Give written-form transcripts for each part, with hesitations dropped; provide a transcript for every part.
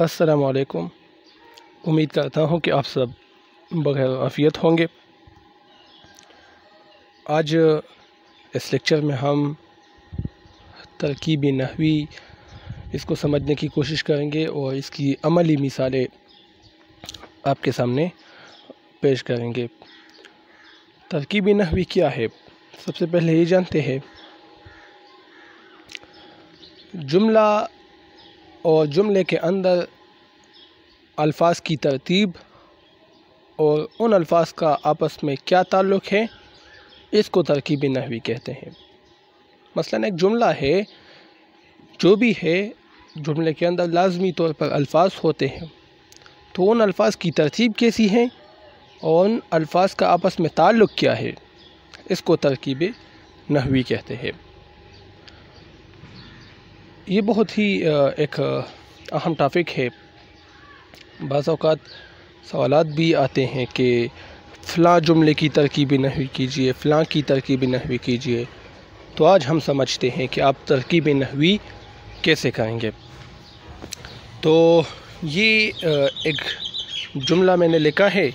अस्सलाम वालेकुम। उम्मीद करता हूँ कि आप सब बखैर आफियत होंगे। आज इस लेक्चर में हम तरकीब नहवी इसको समझने की कोशिश करेंगे और इसकी अमली मिसालें आपके सामने पेश करेंगे। तरकीब नहवी क्या है? सबसे पहले ये जानते हैं जुमला और जुमले के अंदर अल्फाज की तरतीब और उन अल्फाज का आपस में क्या ताल्लुक़ है, इसको तरकीब नहवी कहते हैं। मसलन एक जुमला है, जो भी है जुमले के अंदर लाज़मी तौर पर अल्फाज होते हैं, तो उन अल्फाज की तरतीब कैसी है और उन अल्फाज का आपस में ताल्लुक़ क्या है, इसको तरकीब नहवी कहते हैं। ये बहुत ही एक अहम टॉपिक है। बाज़ औक़ात सवालात भी आते हैं कि फ़लाँ जुमले की तरकीब नहवी कीजिए, फ़लाँ की तरकीब नहवी कीजिए। तो आज हम समझते हैं कि आप तरकीब नहवी कैसे करेंगे। तो ये एक जुमला मैंने लिखा है,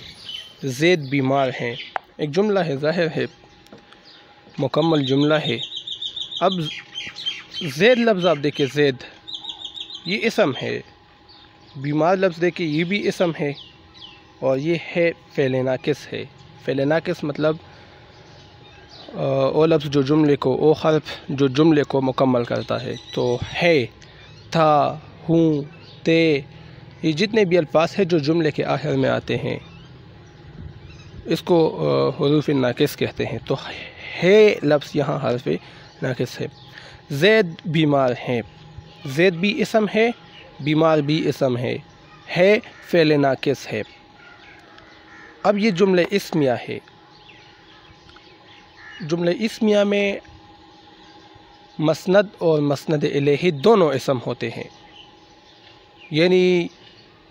ज़ैद बीमार हैं। एक जुमला है, ज़ाहिर है मुकम्मल जुमला है। अब ज़ैद लफ्ज़ आप देखिए, ज़ैद ये इसम है, बीमार लफ्ज़ देखिए ये भी इसम है, और ये है फ़ेल नाक़िस है। फ़ेल नाक़िस मतलब वो लफ्ज़ जो जुमले को, वो हर्फ जो जुमले को मुकम्मल करता है। तो है, था, हूँ, ते, ये जितने भी अल्फाज हैं जो जुमले के आखिर में आते हैं, इसको हुरूफ़ नाक़िस कहते हैं। तो है लफ्ज़ यहाँ हर्फ नाक़िस है। ज़ैद बीमार हैं, ज़ैद भी इसम है, बीमार भी इसम है फ़ेल नाक़िस है। अब ये जुमले इस्मिया है। जुमले इस्मिया में मसनद और मसनद इलैही दोनों इसम होते हैं, यानी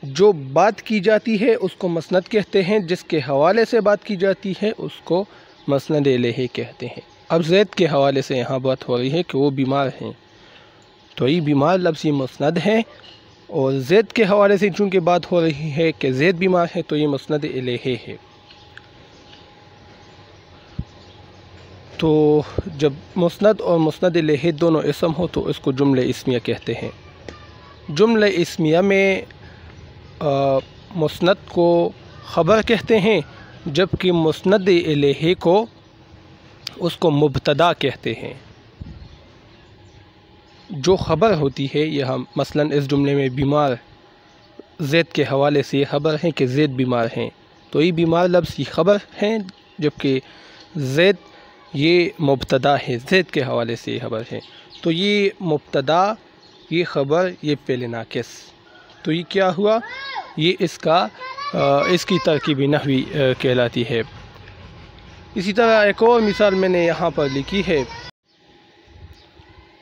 जो बात की जाती है उसको मसनद कहते हैं, जिसके हवाले से बात की जाती है उसको मसनद इलैही कहते हैं। अब ज़ैद के हवाले से यहाँ बात हो रही है कि वो बीमार हैं, तो ये बीमार लफ्ज़ मसनद है, और ज़ैद के हवाले से चूँकि बात हो रही है कि ज़ैद बीमार है, तो ये मसनद इलैही है। तो जब मुस्नद और मुस्नद इलैही दोनों इसम हो तो इसको जुमले इस्मिया कहते हैं। जुमले इस्मिया में मुस्नद को ख़बर कहते हैं, जबकि मुस्नद इलैही को उसको मुब्तदा कहते हैं। जो ख़बर होती है, यह हम मसलन इस जुमले में बीमार ज़ैद के हवाले से ये ख़बर है कि ज़ैद बीमार हैं, तो ये बीमार लफ्ज़ की ख़बर हैं, जबकि ज़ैद ये मुब्तदा है, ज़ैद के हवाले से ये ख़बर है। तो ये मुब्तदा, ये ख़बर, ये फ़ेल नाक़िस, तो ये क्या हुआ, ये इसकी तरकीब नहवी कहलाती है। इसी तरह एक और मिसाल मैंने यहाँ पर लिखी है।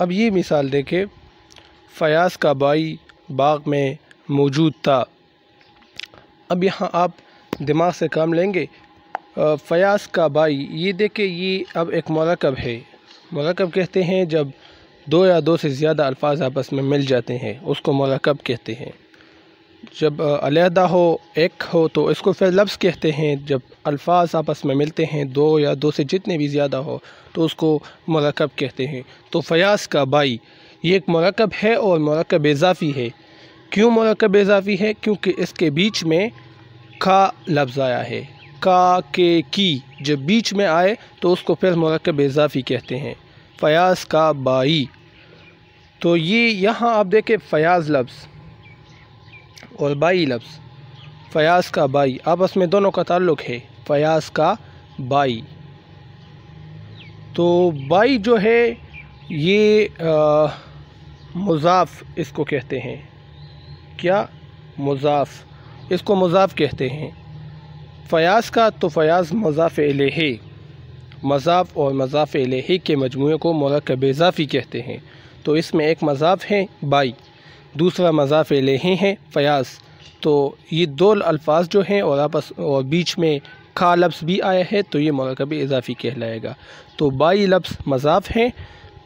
अब ये मिसाल देखें, फ़याज़ का भाई बाग़ में मौजूद था। अब यहाँ आप दिमाग से काम लेंगे। फ़याज़ का भाई, ये देखें, ये अब एक मरकब है। मरकब कहते हैं जब दो या दो से ज़्यादा अल्फाज आपस में मिल जाते हैं, उसको मरकब कहते हैं। जब अलहदा हो, एक हो, तो इसको फिर लफ्ज़ कहते हैं। जब अल्फाज आपस में मिलते हैं, दो या दो से जितने भी ज़्यादा हो, तो उसको मरकब कहते हैं। तो फ़याज़ का भाई ये एक मरकब है और मरकब इज़ाफ़ी है। क्यों मरकब इज़ाफ़ी है? क्योंकि इसके बीच में खा लफ्ज़ आया है। का, के, की जब बीच में आए तो उसको फिर मरकब इज़ाफ़ी कहते हैं। फ़याज़ का भाई, तो ये यहाँ आप देखें, फ़याज़ लफ्ज़ और बाई लफ्ज़, फ़याज़ का बाई, आपस में दोनों का ताल्लुक़ है, फ़याज़ का बाई। तो बाई जो है ये मुज़ाफ़ इसको कहते हैं। क्या? मुज़ाफ़, इसको मुज़ाफ़ कहते हैं। फ़याज़ का तो फ़याज़ मुज़ाफ़ इलैही, मज़ाफ़ और मज़ाफ़ इलैही के मजमूए को मरकब इज़ाफ़ी कहते हैं। तो इसमें एक मज़ाफ़ है बाई, दूसरा मज़ाफ़ इलैही है फ़याज़। तो ये दो अल्फाज जो हैं और बीच में खा लफ्ज़ भी आया है, तो ये मरकब इज़ाफ़ी कहलाएगा। तो बाई लफ्ज़ मज़ाफ़ है,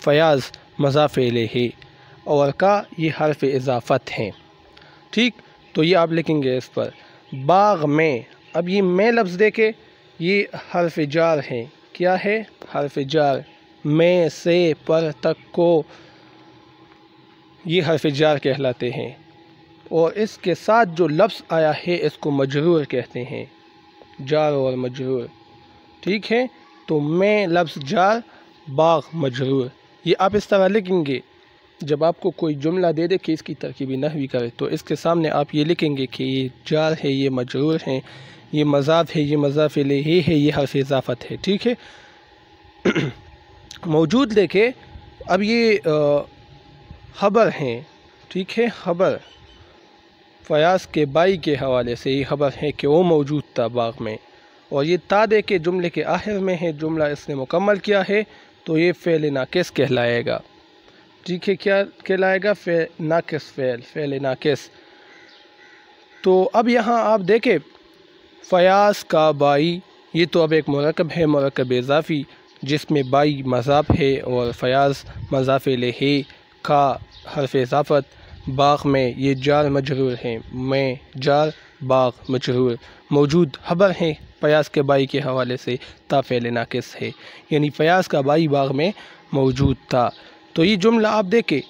फ़याज़ मज़ाफ़ इलैही, और का ये हर्फ़ इज़ाफ़त हैं। ٹھیک، تو یہ آپ لکھیں گے اس پر باغ میں۔ اب یہ میں لفظ دیکھے، یہ حرف جار ہے، کیا ہے؟ حرف جار، میں سے پر تک کو یہ حرف جار کہلاتے ہیں، اور اس کے ساتھ جو لفظ آیا ہے اس کو مجرور کہتے ہیں، جار اور مجرور، ٹھیک ہے؟ تو میں لفظ جار، باغ مجرور، یہ آپ اس طرح لکھیں گے۔ جب آپ کو کوئی جملہ دے دے کہ اس کی ترکیبی نحوی کرے تو اس کے سامنے آپ یہ لکھیں گے کہ یہ جار ہے، یہ مجرور ہے، یہ مضاف ہے، یہ مضاف الیہ ہے، یہ حرف اضافت ہے، ٹھیک ہے؟ موجود دیکھے، اب یہ خبر ہیں، ٹھیک ہے؟ خبر فیاض کے بائی کے حوالے سے یہ خبر ہے کہ وہ موجود تھا باغ میں، اور یہ تا دے کے جملے کے آخر میں ہے، جملہ اس نے مکمل کیا ہے تو یہ فعل ناقص کہلائے گا، ٹھیک ہے؟ کیا کہلائے گا؟ ناقص فعل ناقص۔ تو اب یہاں آپ دیکھیں فیاض کا بائی، یہ تو اب ایک مرکب ہے، مرکب اضافی، جس میں بائی مضاف ہے اور فیاض مضاف الیہ کا حرف اضافت، باغ میں یہ جار مجرور ہیں، میں جار، باغ مجرور، موجود خبر ہیں فیاض کے بائی کے حوالے سے، تا فعل ناقص ہے، یعنی فیاض کا بائی باغ میں موجود تھا۔ تو یہ جملہ آپ دیکھیں،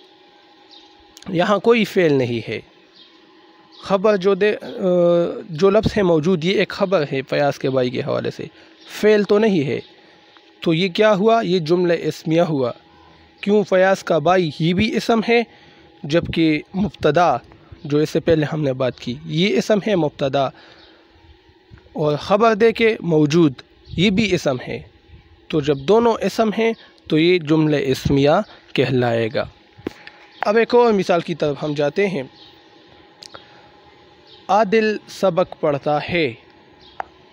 یہاں کوئی فعل نہیں ہے، خبر جو لفظ ہے موجود، یہ ایک خبر ہے فیاض کے بائی کے حوالے سے، فعل تو نہیں ہے، تو یہ کیا ہوا؟ یہ جملہ اسمیہ ہوا۔ کیوں؟ فیاض کا بائی یہ بھی اسم ہے، جبکہ مبتدا جو اس سے پہلے ہم نے بات کی یہ اسم ہے مبتدا، اور خبر دے کے موجود یہ بھی اسم ہے، تو جب دونوں اسم ہیں تو یہ جملہ اسمیہ کہلائے گا۔ اب ایک اور مثال کی طرف ہم جاتے ہیں۔ عادل سبق پڑھتا ہے،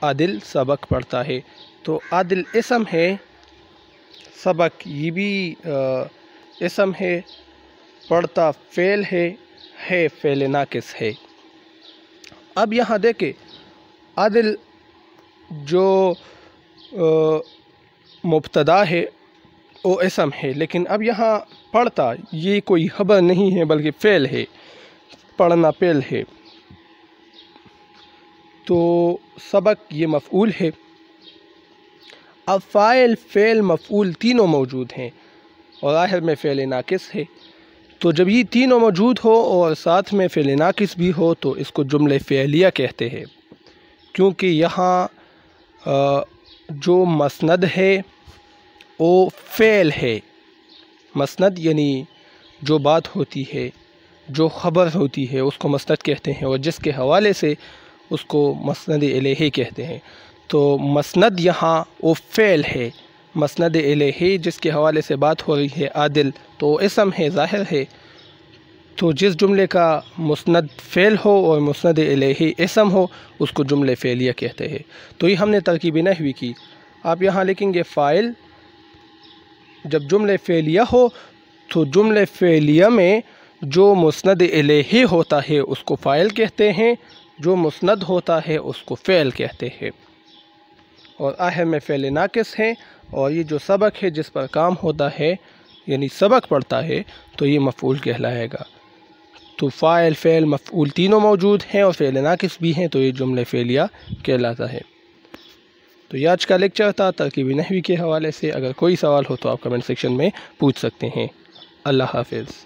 عادل سبق پڑھتا ہے، تو عادل اسم ہے، سبق یہ بھی اسم ہے، پڑھتا فعل ہے فعل ناقص ہے۔ اب یہاں دیکھیں عادل جو مبتدا ہے وہ اسم ہے، لیکن اب یہاں پڑھتا یہ کوئی خبر نہیں ہے بلکہ فعل ہے، پڑھنا فعل ہے، تو سبق یہ مفعول ہے۔ اب فاعل، فعل، مفعول تینوں موجود ہیں اور آخر میں فعل ناقص ہے، تو جب یہ تینوں موجود ہو اور ساتھ میں فعل ناقص بھی ہو تو اس کو جملہ فعلیہ کہتے ہیں، کیونکہ یہاں جو مسند ہے وہ فعل ہے، مسند یعنی جو بات ہوتی ہے، جو خبر ہوتی ہے اس کو مسند کہتے ہیں، اور جس کے حوالے سے اس کو مسند الیہ کہتے ہیں، تو مسند یہاں وہ فعل ہے، مسند الیہ جس کے حوالے سے بات ہو رہی ہے عادل، تو اسم ہے، ظاہر ہے، تو جس جملے کا مسند فعل ہو اور مسند الیہ اسم ہو اس کو جملہ فعلیہ کہتے ہیں۔ تو یہ ہم نے ترکیب نحوی کی۔ آپ یہاں لکھیں گے فاعل، جب جملہ فعلیہ ہو تو جملہ فعلیہ میں جو مسند الیہ ہوتا ہے اس کو فاعل کہتے ہیں، جو مسند ہوتا ہے اس کو فعل کہتے ہیں، اور آخر میں فعل ناقص ہے، اور یہ جو سبق ہے جس پر کام ہوتا ہے یعنی سبق پڑھتا ہے تو یہ مفعول کہلائے گا۔ تو فاعل، فعل، مفعول تینوں موجود ہیں اور فعل ناقص بھی ہیں، تو یہ جملہ فعلیہ کہلاتا ہے۔ تو یہ آج کا لیکچر تھا ترکیب نحوی کے حوالے سے۔ اگر کوئی سوال ہو تو آپ کمنٹ سیکشن میں پوچھ سکتے ہیں۔ اللہ حافظ۔